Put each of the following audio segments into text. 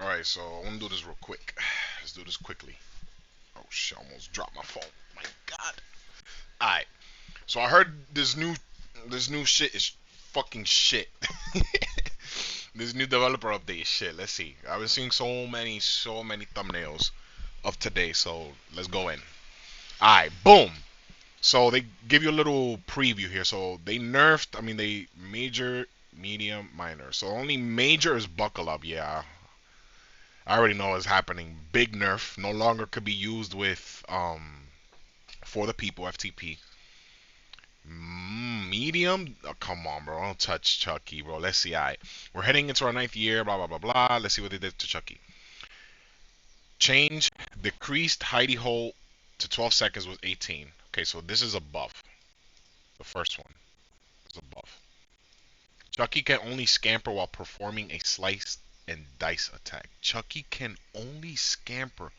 Alright, so I want to do this real quick. Let's do this quickly. Oh shit, I almost dropped my phone. My god. Alright. So I heard this new shit is fucking shit. This new developer update is shit. Let's see. I've been seeing so many thumbnails of today, so let's go in. Alright, boom. So they give you a little preview here. So they nerfed, they major, medium, minor. So only major is buckle up, yeah. I already know what's happening. Big nerf no longer could be used with for the people FTP. Medium, oh, come on, bro. Don't touch Chucky, bro. Let's see. We're heading into our ninth year. Blah blah blah blah. Let's see what they did to Chucky. Change decreased hidey hole to 12 seconds was 18. Okay, so this is a buff. The first one is a buff. Chucky can only scamper while performing a slice and dice attack. Chucky can only scamper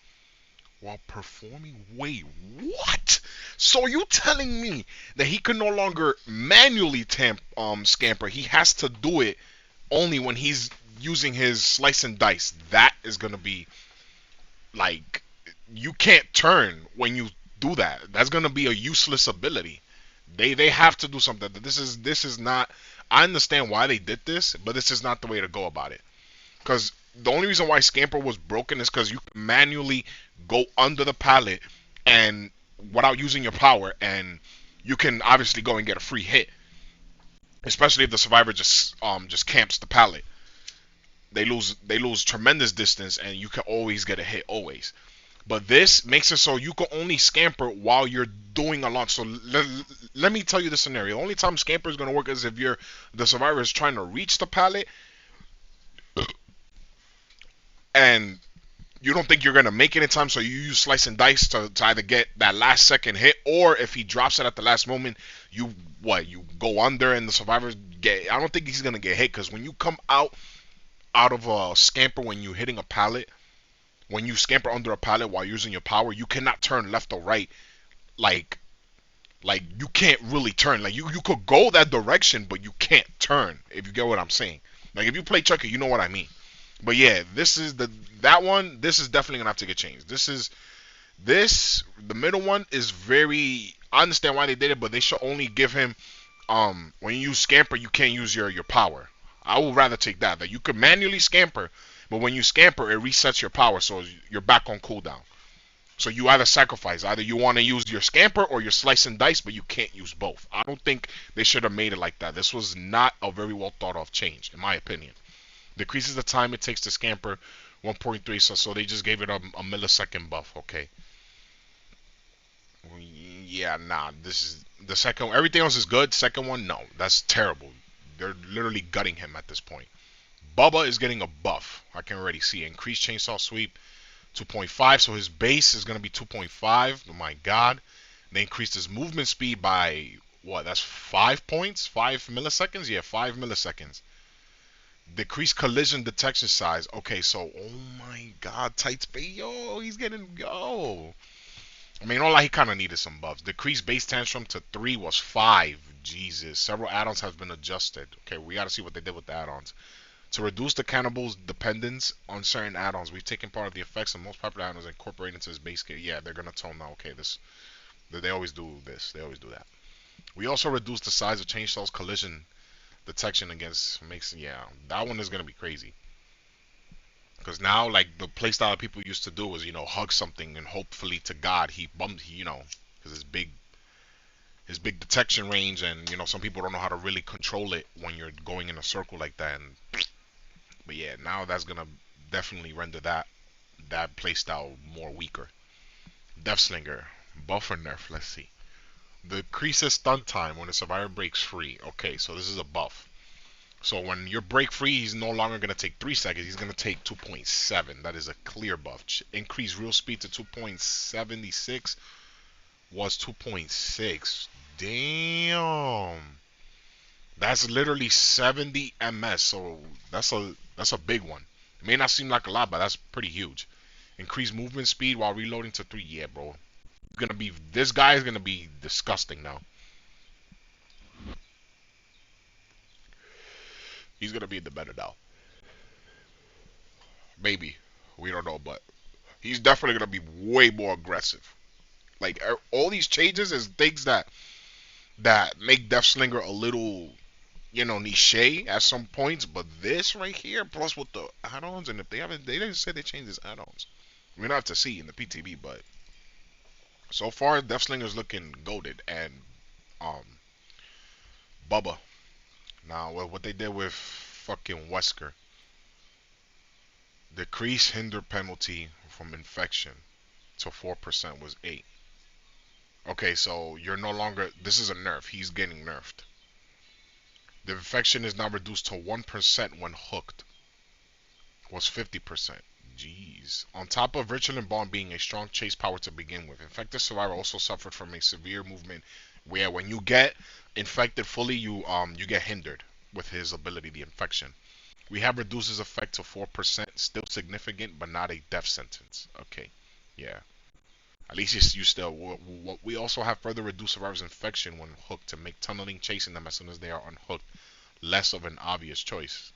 while performing. Wait, what? So you telling me that he can no longer manually scamper? He has to do it only when he's using his slice and dice. That is gonna be like, you can't turn when you do that. That's gonna be a useless ability. They have to do something. This is not. I understand why they did this, but this is not the way to go about it. Because the only reason why Scamper was broken is because you can manually go under the pallet and without using your power, and you can obviously go and get a free hit. Especially if the survivor just camps the pallet, they lose tremendous distance, and you can always get a hit always. But this makes it so you can only scamper while you're doing a launch. So let me tell you the scenario. The only time scamper is going to work is if the survivor is trying to reach the pallet and you don't think you're gonna make it in time, so you use slice and dice to either get that last second hit, or if he drops it at the last moment, you go under and the survivors get. I don't think he's gonna get hit, because when you come out of a scamper, when you're hitting a pallet, when you scamper under a pallet while using your power, you cannot turn left or right. Like you can't really turn. Like you could go that direction, but you can't turn. If you get what I'm saying. Like if you play Chucky, you know what I mean. But yeah, this is that one. This is definitely gonna have to get changed. The middle one is very. I understand why they did it, but they should only give him when you use scamper, you can't use your power. I would rather take that. That you could manually scamper, but when you scamper, it resets your power, so you're back on cooldown. So you either sacrifice, either you want to use your scamper or your slice and dice, but you can't use both. I don't think they should have made it like that. This was not a very well thought of change, in my opinion. Decreases the time it takes to scamper 1.3, so they just gave it a millisecond buff. Okay. Yeah, nah. This is the second. Everything else is good. Second one, no, that's terrible. They're literally gutting him at this point. Bubba is getting a buff. I can already see increased chainsaw sweep 2.5, so his base is gonna be 2.5. Oh my god. They increased his movement speed by what? That's 5 points, 5 milliseconds. Yeah, 5 milliseconds. Decreased collision detection size. Okay, so oh my god, tight space. Yo, he's getting go. Not like he kind of needed some buffs. Decreased base tantrum to 3 was 5. Jesus. Several add-ons have been adjusted. Okay, we got to see what they did with the add-ons. To reduce the cannibal's dependence on certain add-ons, we've taken part of the effects of most popular add-ons and incorporated into his base kit. Yeah, they're gonna tone now. Okay, they always do this. They always do that. We also reduced the size of Chainsaw's collision detection against makes. Yeah, that one is gonna be crazy. Because now, like, the playstyle that people used to do was, hug something and hopefully to God he bumped, because his big detection range, and some people don't know how to really control it when you're going in a circle like that. But yeah, now that's gonna definitely render that playstyle more weaker. Death Slinger, buff or nerf? Let's see. Decreases stun time when the survivor breaks free. Okay, so this is a buff. So when you break free, he's no longer going to take 3 seconds. He's going to take 2.7. That is a clear buff. Increase real speed to 2.76 was 2.6. Damn. That's literally 70 ms. So that's a big one. It may not seem like a lot, but that's pretty huge. Increase movement speed while reloading to 3. Yeah, bro. This guy is going to be disgusting now. He's going to be the better now. Maybe. We don't know, but he's definitely gonna be way more aggressive. Like all these changes is things that make Deathslinger a little, niche at some points. But this right here, plus with the add-ons, and if they didn't say they changed his add-ons. We're gonna have to see in the PTB, but so far Deathslinger's looking goaded. And um, Bubba. Now what they did with fucking Wesker, decrease hinder penalty from infection to 4% was 8. Okay, so you're no longer. This is a nerf. He's getting nerfed. The infection is now reduced to 1% when hooked. Was 50%. Jeez. On top of Richland Bond being a strong chase power to begin with, infected survivor also suffered from a severe movement where when you get infected fully, you get hindered with his ability, the infection. We have reduced his effect to 4%, still significant, but not a death sentence. Okay, yeah. At least you still. We also have further reduced survivor's infection when hooked to make tunneling chasing them as soon as they are unhooked less of an obvious choice.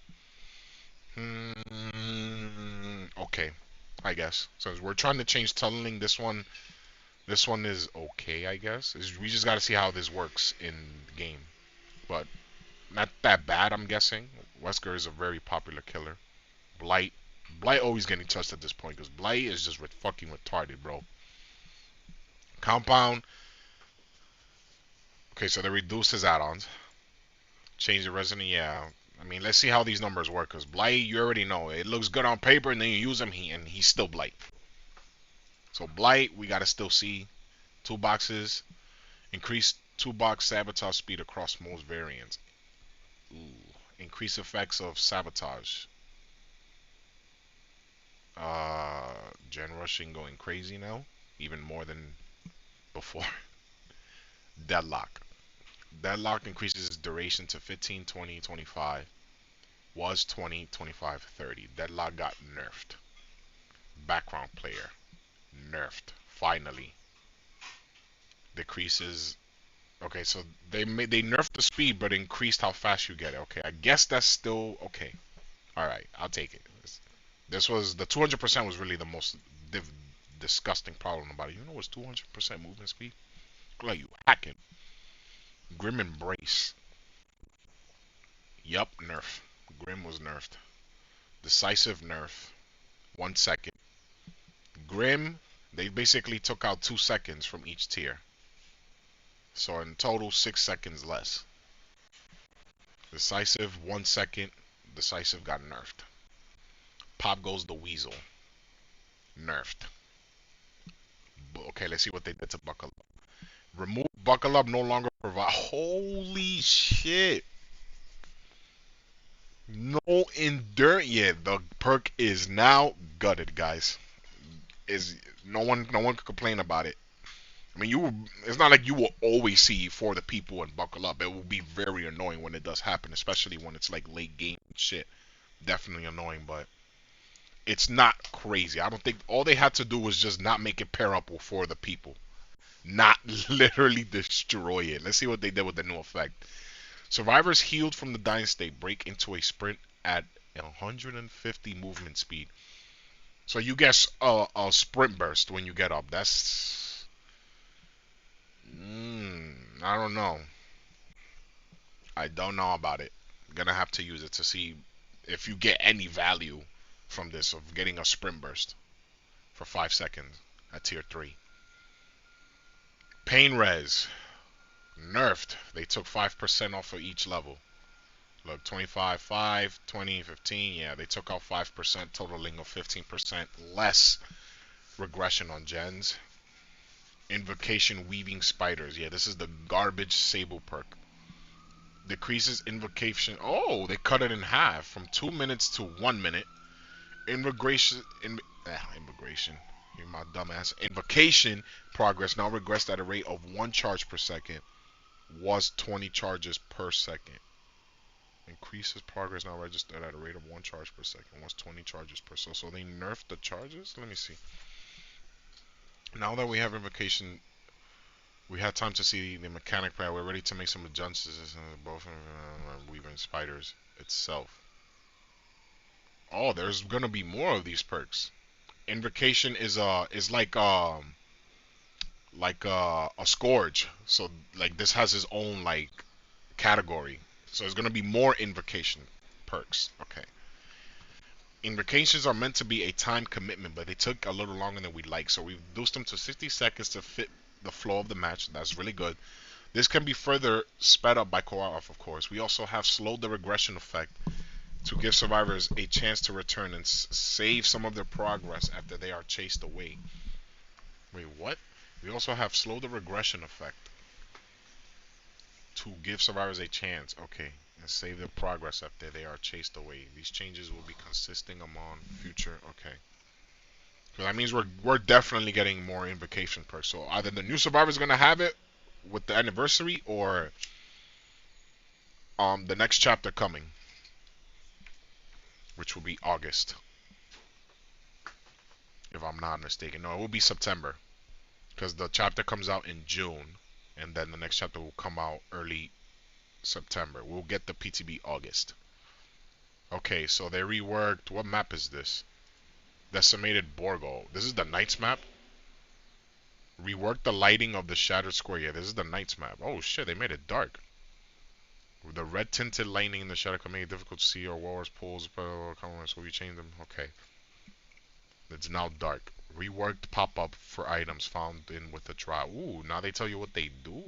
Okay, I guess. So we're trying to change tunneling. This one is okay, I guess. We just got to see how this works in the game, but not that bad, I'm guessing. Wesker is a very popular killer. Blight, Blight always getting touched at this point because Blight is just fucking retarded, bro. Compound. Okay, so they reduced his add-ons. Change the resident. Yeah. I mean, let's see how these numbers work. Because Blight, you already know. It looks good on paper, and then you use him, and he's still Blight. So Blight, we got to still see. Toolboxes. Increase toolbox sabotage speed across most variants. Ooh. Increase effects of sabotage. Gen rushing going crazy now. Even more than before. Deadlock. Deadlock increases its duration to 15, 20, 25. Was 20, 25, 30. Deadlock got nerfed. Background player. Nerfed. Finally. Decreases. Okay, so they nerfed the speed but increased how fast you get it. Okay, I guess that's still okay. Alright, I'll take it. This was the 200% was really the most disgusting problem about it. You know what's 200% movement speed? Look like you hacking. Grim Embrace. Yup, nerf. Grim was nerfed. Decisive nerf. 1 second. Grim, they basically took out 2 seconds from each tier. So in total, 6 seconds less. Decisive, 1 second. Decisive got nerfed. Pop goes the Weasel. Nerfed. Okay, let's see what they did to Buckle Up. Remove Buckle Up no longer provide. Holy shit. No endurance. Yeah, the perk is now gutted, guys. Is no one could complain about it. I mean, it's not like you will always see for the people and Buckle Up. It will be very annoying when it does happen, especially when it's like late game shit. Definitely annoying, but it's not crazy. I don't think all they had to do was just not make it pair up for the people, not literally destroy it. Let's see what they did with the new effect. Survivors healed from the dying state break into a sprint at 150 movement speed. So you get a sprint burst when you get up. That's I don't know. I don't know about it. Gonna have to use it to see if you get any value from this of getting a sprint burst for 5 seconds at tier 3. Pain res nerfed. They took 5% off of each level. Look, 25, 5, 20, 15. Yeah, they took out 5%, totaling of 15% less regression on gens. Invocation weaving spiders. Yeah, this is the garbage sable perk. Decreases invocation. Oh, they cut it in half from 2 minutes to 1 minute. Immigration. You're my dumbass. Invocation progress now regressed at a rate of 1 charge per second. Was 20 charges per second. Increases progress now registered at a rate of 1 charge per second. Was 20 charges per second. So they nerfed the charges? Let me see. Now that we have invocation, we had time to see the mechanic pad. We're ready to make some adjustments both weaving spiders itself. Oh, there's gonna be more of these perks. Invocation is like a scourge. So like this has its own like category. So there's gonna be more invocation perks. Okay. Invocations are meant to be a time commitment, but they took a little longer than we'd like. So we reduced them to 60 seconds to fit the flow of the match. That's really good. This can be further sped up by co-op, of course. We also have slowed the regression effect to give survivors a chance to return and save some of their progress after they are chased away. Wait, what? We also have slowed the regression effect to give survivors a chance. Okay. And save their progress after they are chased away. These changes will be consistent among future. Okay. So that means we're definitely getting more invocation perks. So either the new survivors gonna have it with the anniversary, or the next chapter coming, which will be August, if I'm not mistaken. No, it will be September, because the chapter comes out in June, and then the next chapter will come out early September. We'll get the PTB August. Okay, so they reworked. What map is this? Decimated Borgo. This is the Knights map. Reworked the lighting of the Shattered Square. Yeah, this is the Knights map. Oh shit, they made it dark. With the red tinted lighting in the shadow can make it difficult to see or walls, pools, so we change them. Okay. It's now dark. Reworked pop-up for items found in with the trial. Ooh, now they tell you what they do.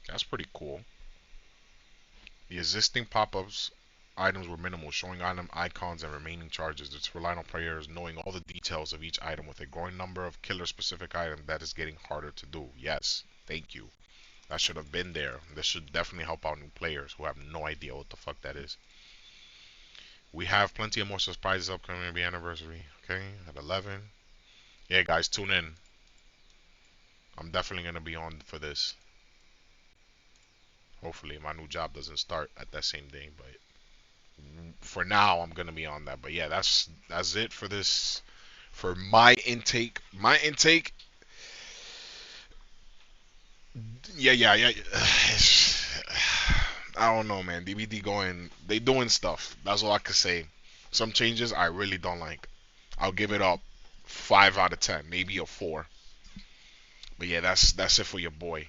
That's pretty cool. The existing pop-ups items were minimal, showing item icons and remaining charges. It's relying on players knowing all the details of each item. With a growing number of killer-specific items, that is getting harder to do. Yes, thank you. That should have been there. This should definitely help out new players who have no idea what the fuck that is. We have plenty of more surprises upcoming. Maybe anniversary. Okay, at 11. Yeah, guys, tune in. I'm definitely gonna be on for this. Hopefully, my new job doesn't start at that same day, but for now, I'm gonna be on that. But yeah, that's it for this. For my intake, yeah. I don't know, man. DVD going, they doing stuff. That's all I can say. Some changes I really don't like. I'll give it up 5 out of 10, maybe a 4. But yeah, that's it for your boy.